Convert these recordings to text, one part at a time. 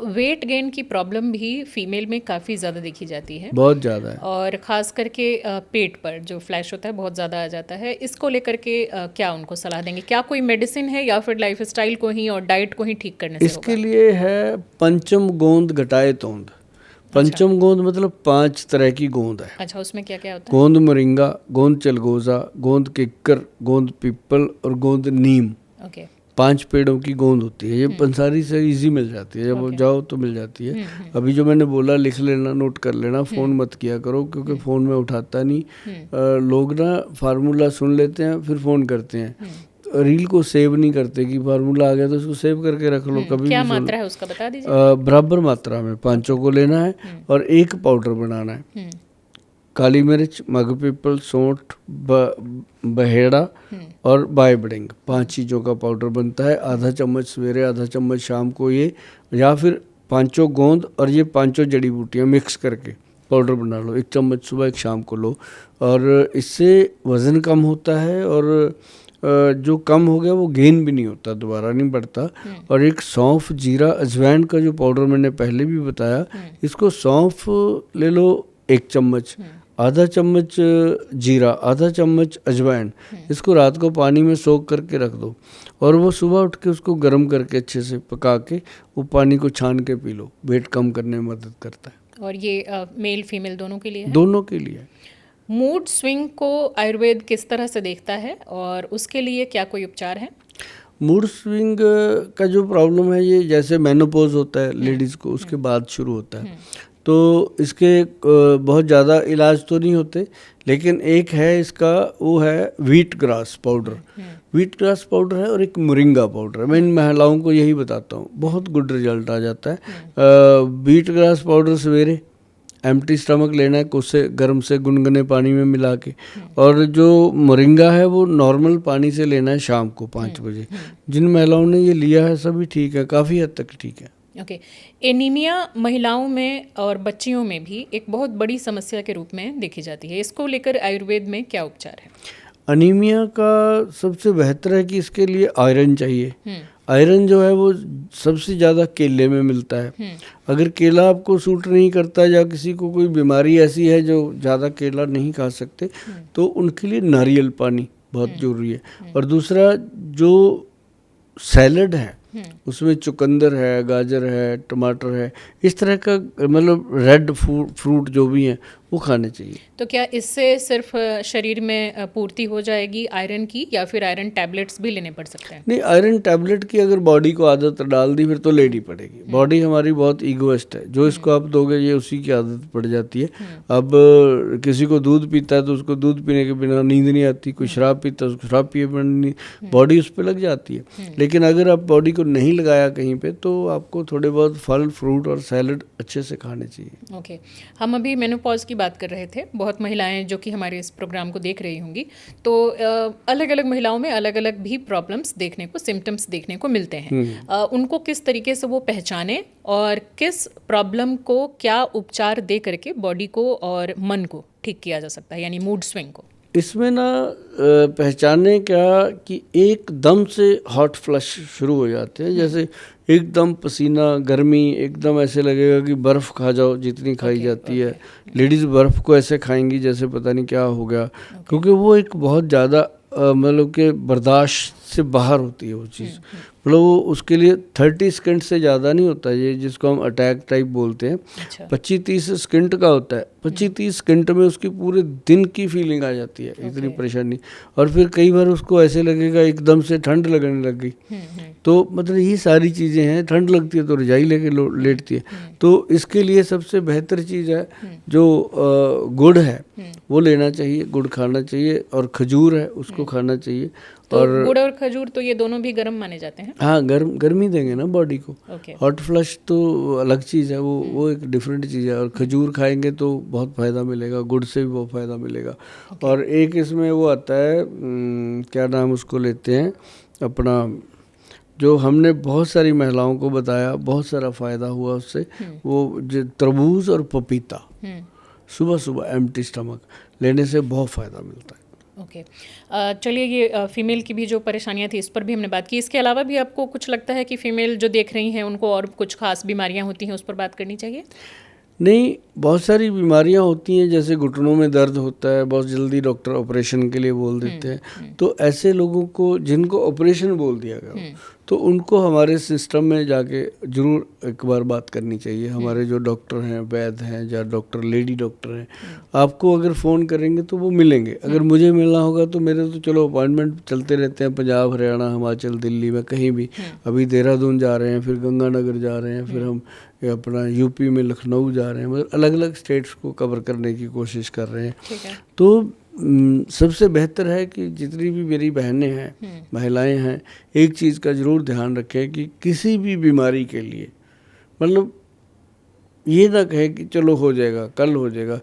Weight gain की problem भी female में काफ़ी ज़्यादा देखी जाती है, बहुत ज़्यादा है। और ख़ास करके पेट पर जो फ्लैश होता है बहुत ज़्यादा आ जाता है। इसको लेकर के क्या उनको सलाह देंगे? क्या कोई मेडिसिन है या फिर लाइफस्टाइल को ही और डाइट को ही ठीक करने से इसके होगा? लिए है पंचम गोंद घटाए तोंद। अच्छा। पंचम गोंद मतलब 5 तरह की गोंद है। अच्छा, उसमें क्या क्या होता है? गोंद मोरिंगा, गोंद चलगोजा, गोंद किक्कर, गोंद पीपल और गोंद नीम। ओके। 5 पेड़ों की गोंद होती है। ये पंसारी से इजी मिल जाती है, जब वो ओके। जाओ तो मिल जाती है। अभी जो मैंने बोला लिख लेना, नोट कर लेना, फ़ोन मत किया करो क्योंकि फ़ोन में उठाता नहीं। लोग ना फार्मूला सुन लेते हैं फिर फ़ोन करते हैं, रील को सेव नहीं करते कि फार्मूला आ गया तो उसको सेव करके रख लो, कभी क्या भी सुन। मात्रा है उसका बता दीजिए। बराबर मात्रा में पांचों को लेना है और एक पाउडर बनाना है। काली मिर्च, मग पीपल, सौंठ, बहेड़ा और बायबडिंग, 5 चीज़ों का पाउडर बनता है। आधा चम्मच सवेरे, आधा चम्मच शाम को, ये या फिर पांचों गोंद और ये पांचों जड़ी बूटियाँ मिक्स करके पाउडर बना लो। 1 चम्मच सुबह, 1 शाम को लो, और इससे वज़न कम होता है और जो कम हो गया वो गेन भी नहीं होता, दोबारा नहीं बढ़ता। और एक सौंफ, जीरा, अजवाइन का जो पाउडर मैंने पहले भी बताया, इसको सौंफ ले लो 1 चम्मच, आधा चम्मच जीरा, आधा चम्मच अजवाइन, इसको रात को पानी में सोख करके रख दो और वो सुबह उठ के उसको गर्म करके अच्छे से पका के वो पानी को छान के पी लो। वेट कम करने में मदद करता है। और ये मेल फीमेल दोनों के लिए है? दोनों के लिए। मूड स्विंग को आयुर्वेद किस तरह से देखता है और उसके लिए क्या कोई उपचार है? मूड स्विंग का जो प्रॉब्लम है, ये जैसे मेनोपॉज होता है लेडीज़ को, उसके बाद शुरू होता है। तो इसके बहुत ज़्यादा इलाज तो नहीं होते, लेकिन एक है इसका, वो है wheat grass powder. Wheat grass powder है और एक मोरिंगा पाउडर है। मैं इन महिलाओं को यही बताता हूँ, बहुत गुड रिजल्ट आ जाता है। व्हीट ग्रास पाउडर सवेरे एम्प्टी स्टमक लेना है, उससे गर्म से गुनगुने पानी में मिला के, और जो मोरिंगा है वो नॉर्मल पानी से लेना है शाम को 5 बजे। जिन महिलाओं ने ये लिया है सभी ठीक है, काफ़ी हद तक ठीक है। ओके। एनीमिया महिलाओं में और बच्चियों में भी एक बहुत बड़ी समस्या के रूप में देखी जाती है। इसको लेकर आयुर्वेद में क्या उपचार है? अनीमिया का सबसे बेहतर है कि इसके लिए आयरन चाहिए। आयरन जो है वो सबसे ज़्यादा केले में मिलता है। अगर केला आपको सूट नहीं करता या किसी को कोई बीमारी ऐसी है जो ज़्यादा केला नहीं खा सकते, तो उनके लिए नारियल पानी बहुत ज़रूरी है। और दूसरा, जो सैलड है उसमें चुकंदर है, गाजर है, टमाटर है, इस तरह का मतलब रेड फ्रूट जो भी हैं वो खाने चाहिए। तो क्या इससे सिर्फ शरीर में पूर्ति हो जाएगी आयरन की, या फिर आयरन टैबलेट्स भी लेने पड़ सकते हैं? नहीं, आयरन टैबलेट की अगर बॉडी को आदत डाल दी फिर तो लेनी पड़ेगी। बॉडी हमारी बहुत ईगोइस्ट है, जो इसको आप दोगे ये उसी की आदत पड़ जाती है। अब किसी को दूध पीता है तो उसको दूध पीने के बिना नींद नहीं आती, कोई शराब पीता है उसको शराब पिए बिना बॉडी उस पर लग जाती है। लेकिन अगर आप बॉडी को नहीं लगाया कहीं पे, तो आपको थोड़े बहुत फल, फ्रूट और सैलड अच्छे से खाने चाहिए। ओके। हम अभी मेनोपॉज की बात कर रहे थे। बहुत महिलाएं जो कि हमारे इस प्रोग्राम को देख रही होंगी, तो अलग अलग महिलाओं में अलग अलग भी प्रॉब्लम्स देखने को, सिम्टम्स देखने को मिलते हैं। उनको किस तरीके से वो पहचाने और किस प्रॉब्लम को क्या उपचार दे करके बॉडी को और मन को ठीक किया जा सकता है, यानी मूड स्विंग को? इसमें ना पहचानने क्या कि एकदम से हॉट फ्लश शुरू हो जाते हैं, जैसे एकदम पसीना, गर्मी, एकदम ऐसे लगेगा कि बर्फ़ खा जाओ जितनी खाई जाती है। लेडीज़ बर्फ़ को ऐसे खाएंगी जैसे पता नहीं क्या हो गया, क्योंकि वो एक बहुत ज़्यादा मतलब कि बर्दाश्त से बाहर होती है वो चीज़। मतलब वो उसके लिए 30 सेकंड से ज़्यादा नहीं होता, ये जिसको हम अटैक टाइप बोलते हैं। 25-30 सेकंड का होता है। 25-30 सेकंड में उसकी पूरे दिन की फीलिंग आ जाती है, इतनी परेशानी। और फिर कई बार उसको ऐसे लगेगा एकदम से ठंड लगने लग गई। तो मतलब ये सारी चीज़ें हैं। ठंड लगती है तो रजाई लेके लेटती है। तो इसके लिए सबसे बेहतर चीज़ है जो गुड़ है वो लेना चाहिए, गुड़ खाना चाहिए, और खजूर है उसको खाना चाहिए। तो और गुड़ और खजूर तो ये दोनों भी गर्म माने जाते हैं? हाँ, गर्मी देंगे ना बॉडी को। हॉट फ्लश तो अलग चीज़ है, वो एक डिफरेंट चीज़ है। और खजूर खाएंगे तो बहुत फ़ायदा मिलेगा, गुड़ से भी बहुत फ़ायदा मिलेगा। और एक इसमें वो आता है, क्या नाम उसको लेते हैं अपना, जो हमने बहुत सारी महिलाओं को बताया, बहुत सारा फ़ायदा हुआ उससे, वो जो तरबूज और पपीता सुबह सुबह एम्प्टी स्टमक लेने से बहुत फ़ायदा मिलता है। ओके। चलिए, ये फीमेल की भी जो परेशानियां थी इस पर भी हमने बात की। इसके अलावा भी आपको कुछ लगता है कि फीमेल जो देख रही हैं उनको और कुछ खास बीमारियां होती हैं उस पर बात करनी चाहिए? नहीं, बहुत सारी बीमारियां होती हैं, जैसे घुटनों में दर्द होता है, बहुत जल्दी डॉक्टर ऑपरेशन के लिए बोल देते हैं। तो ऐसे लोगों को जिनको ऑपरेशन बोल दिया गया हो, तो उनको हमारे सिस्टम में जाके जरूर एक बार बात करनी चाहिए। हमारे जो डॉक्टर हैं, वैद्य हैं या डॉक्टर लेडी डॉक्टर हैं, आपको अगर फ़ोन करेंगे तो वो मिलेंगे। अगर मुझे मिलना होगा तो मेरे तो चलो अपॉइंटमेंट चलते रहते हैं, पंजाब, हरियाणा, हिमाचल, दिल्ली में कहीं भी। अभी देहरादून जा रहे हैं, फिर गंगानगर जा रहे हैं, फिर हम अपना यूपी में लखनऊ जा रहे हैं, मतलब अलग अलग स्टेट्स को कवर करने की कोशिश कर रहे हैं। तो सबसे बेहतर है कि जितनी भी मेरी बहनें हैं, महिलाएं हैं, एक चीज़ का ज़रूर ध्यान रखें कि किसी भी बीमारी के लिए मतलब ये ना कहे कि चलो हो जाएगा, कल हो जाएगा।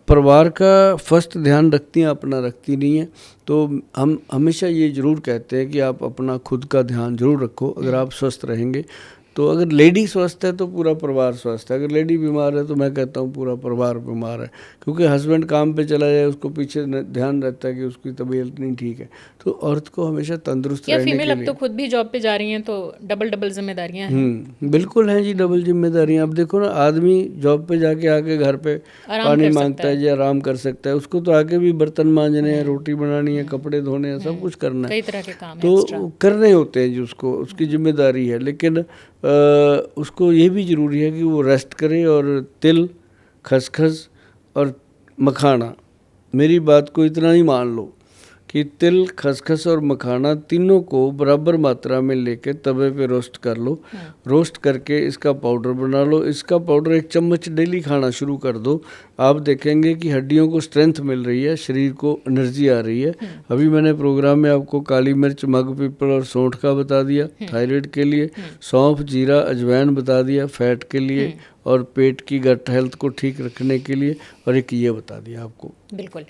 परिवार का फर्स्ट ध्यान रखती हैं, अपना रखती नहीं है। तो हम हमेशा ये ज़रूर कहते हैं कि आप अपना खुद का ध्यान ज़रूर रखो। अगर आप स्वस्थ रहेंगे तो अगर लेडी स्वस्थ है तो पूरा परिवार स्वस्थ है, अगर लेडी बीमार है तो मैं कहता हूँ पूरा परिवार बीमार है। क्योंकि हस्बैंड काम पे चला जाए, उसको पीछे ध्यान रहता है कि उसकी तबीयत नहीं ठीक है। तो औरत को हमेशा तंदुरुस्त रहने के लिए, फीमेल अब तो खुद भी जॉब पे जा रही हैं, तो डबल डबल जिम्मेदारियां हैं। बिल्कुल हैं जी, डबल जिम्मेदारियां। अब देखो ना, आदमी जॉब पे जाके आके घर पे पानी मांगता है या आराम कर सकता है, उसको तो आके भी बर्तन मांजने हैं, रोटी बनानी है, कपड़े धोने हैं, सब कुछ करना है, कई तरह के काम तो करने होते हैं जी, उसको उसकी जिम्मेदारी है। लेकिन उसको ये भी ज़रूरी है कि वो रेस्ट करे। और तिल, खसखस और मखाना, मेरी बात को इतना ही मान लो कि तिल, खसखस और मखाना तीनों को बराबर मात्रा में लेके तवे पे रोस्ट कर लो। रोस्ट करके इसका पाउडर बना लो। इसका पाउडर 1 चम्मच डेली खाना शुरू कर दो। आप देखेंगे कि हड्डियों को स्ट्रेंथ मिल रही है, शरीर को एनर्जी आ रही है। अभी मैंने प्रोग्राम में आपको काली मिर्च, मग पीपल और सौंठ का बता दिया थायराइड के लिए, सौंफ, जीरा, अजवाइन बता दिया फैट के लिए और पेट की गट हेल्थ को ठीक रखने के लिए, और एक ये बता दिया आपको। बिल्कुल।